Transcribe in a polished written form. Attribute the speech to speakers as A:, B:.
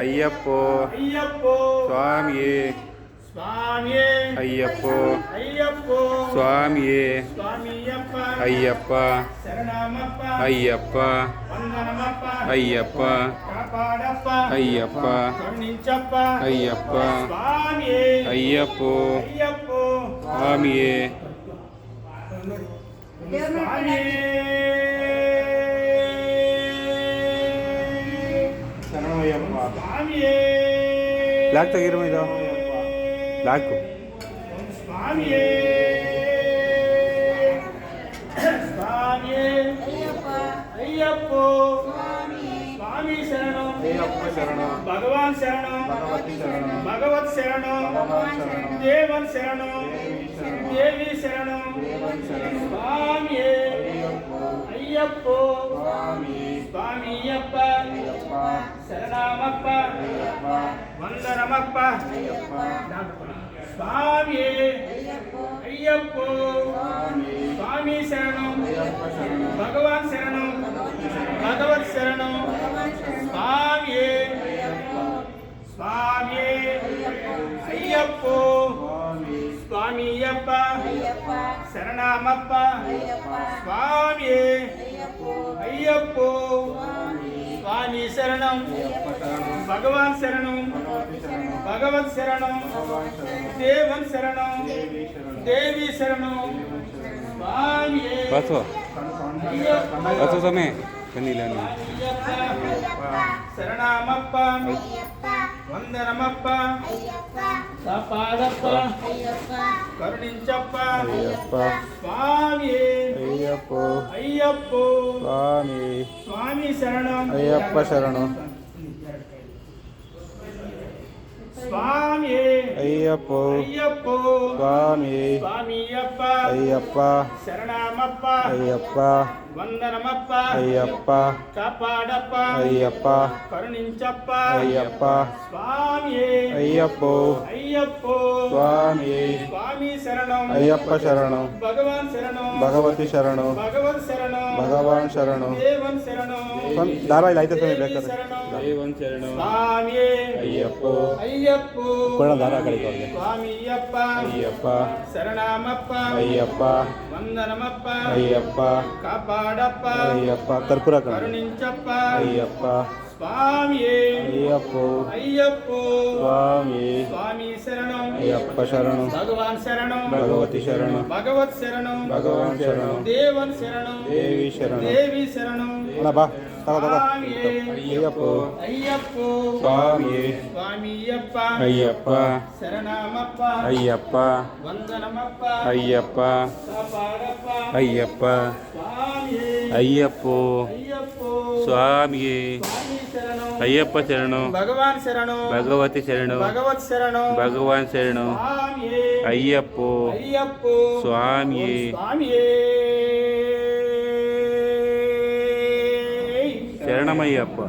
A: అయ్యప్పో స్వామియే అయ్యప్పో స్వామియే అయ్యప్ప అయ్యప్ప అయ్యప్ప అయ్యప్ప అయ్యప్ప అయ్యప్పో స్వామియే బ్లాక్ తగిర మీద బ్లాక్
B: అయ్యప్పో స్వామి శరణం భగవాన్ శరణం భగవత్ శరణం దేవన్ శరణం దేవి శరణం స్వామి అయ్యప్పో స్వామియప్ప శరణమప్ప వందనమప్ప స్వామి అయ్యప్పో స్వామి శరణం భగవాన్ శరణం భగవత్ శరణం స్వామి స్వామి అయ్యప్పో స్వామియప్ప శరణమప్ప స్వామి అయ్యప్పో స్వామి శరణం భగవాన్ శరణం భగవత్ శరణం దేవన్ శరణం దేవి శరణం స్వామి శరణమప్ప వందనమప్ప కాపాడప్ప కరుణించప్ప స్వామి
A: అయ్యప్పో
B: అయ్యప్పో
A: స్వామి
B: స్వామి శరణం
A: అయ్యప్ప శరణం
B: స్వామి
A: అయ్యప్పో
B: అయ్యప్పో
A: స్వామి
B: స్వామియప్ప
A: అయ్యప్ప
B: శరణమప్ప
A: అయ్యప్ప
B: వందనమప్ప
A: అయ్యప్ప
B: కాపాడప్ప
A: అయ్యప్ప
B: కరుణించప్ప
A: అయ్యప్ప
B: స్వామి
A: అయ్యప్పో
B: అయ్యప్పో
A: స్వామి
B: స్వామి శరణం
A: అయ్యప్ప శరణం
B: భగవాన్ శరణం
A: భగవతి శరణం
B: భగవత్ శరణం
A: భగవాన్ శరణం
B: దేవన్ శరణం
A: దారా ఇలా అయితే
B: దేవి శరణం
A: దేవన్ శరణం
B: స్వామి
A: అయ్యప్పో
B: అయ్యప్పో
A: కూడా దారా అక్కడికి
B: స్వామియప్ప
A: అయ్యప్ప
B: శరణమప్ప
A: అయ్యప్ప
B: వందనమప్ప
A: అయ్యప్ప
B: కాపాడప్ప
A: అయ్యప్ప కర్పూర
B: కరుణించప్ప
A: అయ్యప్ప
B: స్వామి
A: అయ్యప్పో
B: అయ్యప్పో
A: స్వామి
B: స్వామి శరణం
A: అయ్యప్ప శరణం
B: భగవాన్ శరణం
A: భగవతి శరణం
B: భగవత్ శరణం
A: భగవాన్ శరణం
B: దేవన్ శరణం
A: దేవి శరణం
B: దేవి శరణం
A: బా
B: స్వామి
A: అయ్యప్పో
B: అయ్యప్పో
A: స్వామి
B: స్వామియప్ప
A: అయ్యప్ప
B: శరణమప్ప
A: అయ్యప్ప
B: వందనమప్ప
A: అయ్యప్ప
B: కాపాడప్ప
A: అయ్యప్ప
B: స్వామి
A: అయ్యప్పో
B: అయ్యప్పో
A: స్వామి
B: స్వామి శరణం
A: అయ్యప్ప శరణం
B: భగవాన్ శరణం
A: భగవతి శరణం
B: భగవత్ శరణం
A: భగవాన్ శరణం
B: స్వామి
A: అయ్యప్పో
B: అయ్యప్పో
A: స్వామి
B: స్వామి
A: శరణమయ్యప్ప